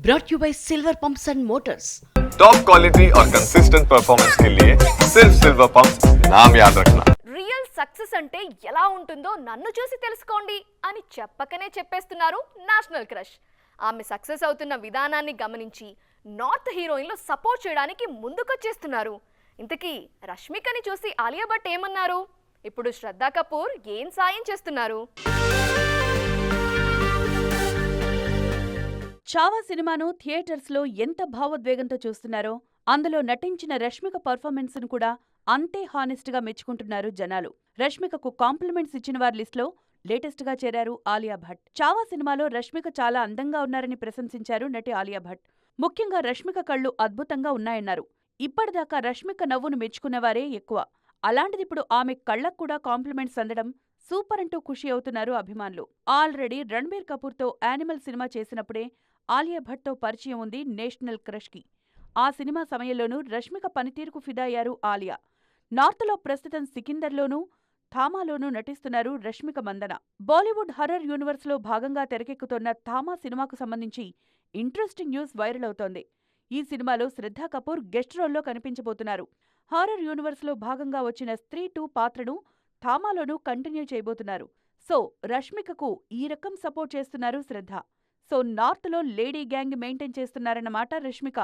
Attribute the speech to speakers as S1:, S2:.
S1: brought you by Silver Pumps and Motors.
S2: Top quality और consistent performance के लिए सिर्फ सिल्वर पंप्स नाम याद रखना.
S3: రియల్ సక్సెస్ అంటే ఎలా ఉంటుందో నన్ను చూసి తెలుసుకోండి అని చెప్పకనే చెప్పేస్తున్నారు నేషనల్ క్రష్. ఆమె సక్సెస్ అవుతున్న విధానాన్ని గమనించి నార్త్ హీరోయిన్లు సపోర్ట్ చేయడానికి ముందుకొచ్చేస్తున్నారు. ఇంతకీ రష్మికని చూసి ఆలియా భట్ ఏమన్నారు? ఇప్పుడు శ్రద్ధా కపూర్ ఏం సాయం చేస్తున్నారు?
S4: చావా సినిమాను థియేటర్స్లో ఎంత భావోద్వేగంతో చూస్తున్నారో అందులో నటించిన రష్మిక పర్ఫార్మెన్స్ను కూడా అంతే హానెస్ట్గా మెచ్చుకుంటున్నారు జనాలు. రష్మికకు కాంప్లిమెంట్స్ ఇచ్చిన వారి లిస్టులో లేటెస్ట్గా చేరారు ఆలియా భట్. చావా సినిమాలో రష్మిక చాలా అందంగా ఉన్నారని ప్రశంసించారు నటి ఆలియా భట్. ముఖ్యంగా రష్మిక కళ్ళు అద్భుతంగా ఉన్నాయన్నారు. ఇప్పటిదాకా రష్మిక నవ్వును మెచ్చుకున్నవారే ఎక్కువ. అలాంటిదిప్పుడు ఆమె కళ్లకు కూడా కాంప్లిమెంట్స్ అందడం సూపర్ అంటూ ఖుషి అవుతున్నారు అభిమానులు. ఆల్రెడీ రణ్బీర్ కపూర్తో యానిమల్ సినిమా చేసినప్పుడే ఆలియా భట్తో పరిచయం ఉంది నేషనల్ క్రష్కి. ఆ సినిమా సమయంలోనూ రష్మిక పనితీరుకు ఫిదా అయ్యారు ఆలియా. నార్త్లో ప్రస్తుతం సికిందర్లోనూ థామాలోనూ నటిస్తున్నారు రష్మిక మందన. బాలీవుడ్ హర్రర్ యూనివర్స్లో భాగంగా తెరకెక్కుతోన్న థామా సినిమాకు సంబంధించి ఇంట్రెస్టింగ్ న్యూస్ వైరల్ అవుతోంది. ఈ సినిమాలో శ్రద్ధా కపూర్ గెస్ట్ రోల్లో కనిపించబోతున్నారు. హారర్ యూనివర్స్లో భాగంగా వచ్చిన స్త్రీ 2 పాత్రను థామాలోనూ కంటిన్యూ చేయబోతున్నారు. సో రష్మికకు ఈ రకం సపోర్ట్ చేస్తున్నారు శ్రద్ధ. సో నార్త్లో లేడీ గ్యాంగ్ మెయింటైన్ చేస్తున్నారన్నమాట రష్మిక.